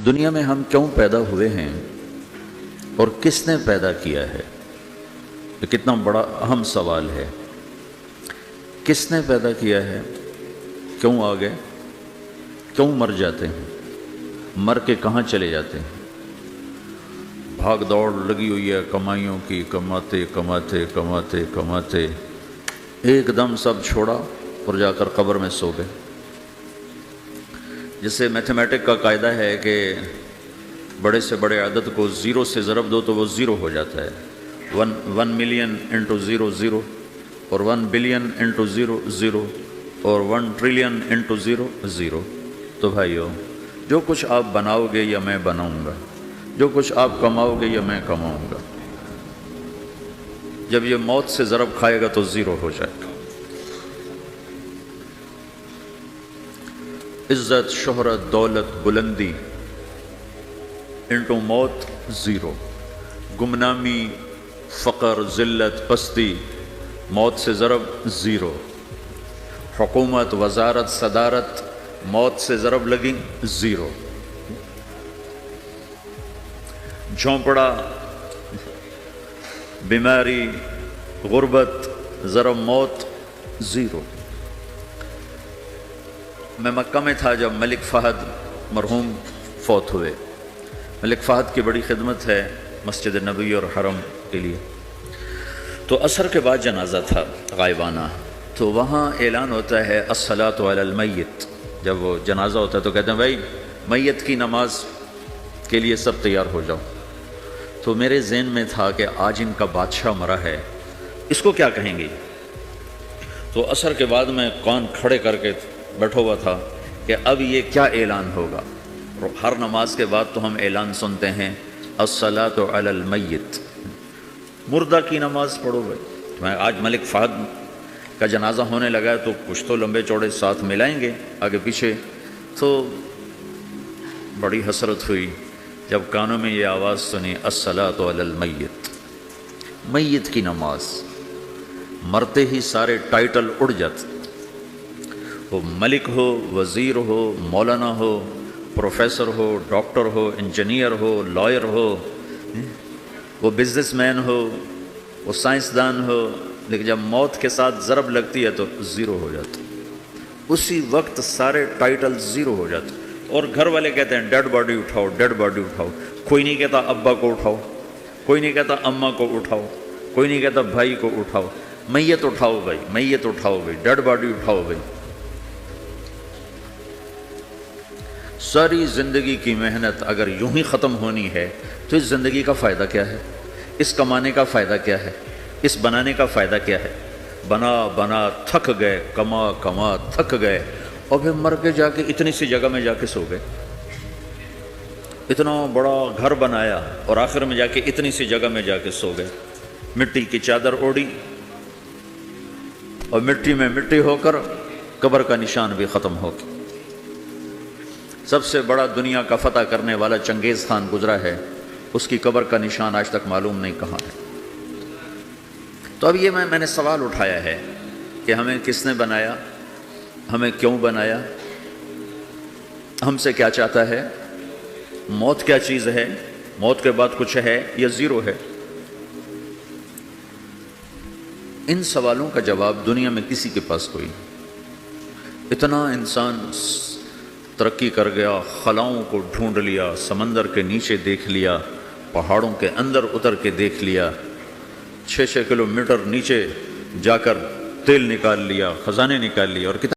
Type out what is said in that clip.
دنیا میں ہم کیوں پیدا ہوئے ہیں اور کس نے پیدا کیا ہے؟ یہ کتنا بڑا اہم سوال ہے۔ کس نے پیدا کیا ہے؟ کیوں آ گئے؟ کیوں مر جاتے ہیں؟ مر کے کہاں چلے جاتے ہیں؟ بھاگ دوڑ لگی ہوئی ہے کمائیوں کی، کماتے کماتے کماتے کماتے ایک دم سب چھوڑا اور جا کر قبر میں سو گئے۔ جسے میتھمیٹک کا قاعدہ ہے کہ بڑے سے بڑے عدد کو زیرو سے ضرب دو تو وہ زیرو ہو جاتا ہے۔ 1 ملین انٹو زیرو زیرو، اور 1 بلین انٹو زیرو زیرو، اور 1 ٹریلین انٹو زیرو زیرو۔ تو بھائیو، جو کچھ آپ بناؤ گے یا میں بناؤں گا، جو کچھ آپ کماؤ گے یا میں کماؤں گا، جب یہ موت سے ضرب کھائے گا تو زیرو ہو جائے گا۔ عزت، شہرت، دولت، بلندی انٹو موت زیرو، گمنامی، فقر، ذلت، پستی موت سے ضرب زیرو، حکومت، وزارت، صدارت موت سے ضرب لگی زیرو، جھونپڑا، بیماری، غربت ضرب موت زیرو۔ میں مکہ میں تھا جب ملک فہد مرحوم فوت ہوئے۔ ملک فہد کی بڑی خدمت ہے مسجد نبوی اور حرم کے لیے۔ تو عصر کے بعد جنازہ تھا غائبانہ، تو وہاں اعلان ہوتا ہے الصلاۃ علی المیت۔ جب وہ جنازہ ہوتا ہے تو کہتے ہیں بھائی میت کی نماز کے لیے سب تیار ہو جاؤ۔ تو میرے ذہن میں تھا کہ آج ان کا بادشاہ مرا ہے، اس کو کیا کہیں گے؟ تو عصر کے بعد میں کان کھڑے کر کے بیٹھا ہوا تھا کہ اب یہ کیا اعلان ہوگا۔ ہر نماز کے بعد تو ہم اعلان سنتے ہیں الصلاۃ علی المیت، مردہ کی نماز پڑھو بھائی۔ میں آج ملک فہد کا جنازہ ہونے لگا ہے تو کچھ تو لمبے چوڑے ساتھ ملائیں گے آگے پیچھے۔ تو بڑی حسرت ہوئی جب کانوں میں یہ آواز سنی الصلاۃ علی المیت، میت کی نماز۔ مرتے ہی سارے ٹائٹل اڑ جاتے، وہ ملک ہو، وزیر ہو، مولانا ہو، پروفیسر ہو، ڈاکٹر ہو، انجینئر ہو، لائر ہو، وہ بزنس مین ہو، وہ سائنسدان ہو، لیکن جب موت کے ساتھ ضرب لگتی ہے تو زیرو ہو جاتا، اسی وقت سارے ٹائٹل زیرو ہو جاتے۔ اور گھر والے کہتے ہیں ڈیڈ باڈی اٹھاؤ، ڈیڈ باڈی اٹھاؤ۔ کوئی نہیں کہتا ابا کو اٹھاؤ، کوئی نہیں کہتا اماں کو اٹھاؤ، کوئی نہیں کہتا بھائی کو اٹھاؤ۔ میت اٹھاؤ بھائی، میت اٹھاؤ بھائی، ڈیڈ باڈی اٹھاؤ بھائی۔ ساری زندگی کی محنت اگر یوں ہی ختم ہونی ہے تو اس زندگی کا فائدہ کیا ہے؟ اس کمانے کا فائدہ کیا ہے؟ اس بنانے کا فائدہ کیا ہے؟ بنا بنا تھک گئے، کما کما تھک گئے، اور پھر مر کے جا کے اتنی سی جگہ میں جا کے سو گئے۔ اتنا بڑا گھر بنایا اور آخر میں جا کے اتنی سی جگہ میں جا کے سو گئے۔ مٹی کی چادر اوڑھی اور مٹی میں مٹی ہو کر قبر کا نشان بھی ختم ہو گیا۔ سب سے بڑا دنیا کا فتح کرنے والا چنگیز خان گزرا ہے، اس کی قبر کا نشان آج تک معلوم نہیں کہاں ہے۔ تو اب یہ میں نے سوال اٹھایا ہے کہ ہمیں کس نے بنایا، ہمیں کیوں بنایا، ہم سے کیا چاہتا ہے، موت کیا چیز ہے، موت کے بعد کچھ ہے یا زیرو ہے؟ ان سوالوں کا جواب دنیا میں کسی کے پاس کوئی نہیں۔ اتنا انسان ترقی کر گیا، خلاؤں کو ڈھونڈ لیا، سمندر کے نیچے دیکھ لیا، پہاڑوں کے اندر اتر کے دیکھ لیا، 6 کلومیٹر نیچے جا کر تیل نکال لیا، خزانے نکال لیا، اور کتنا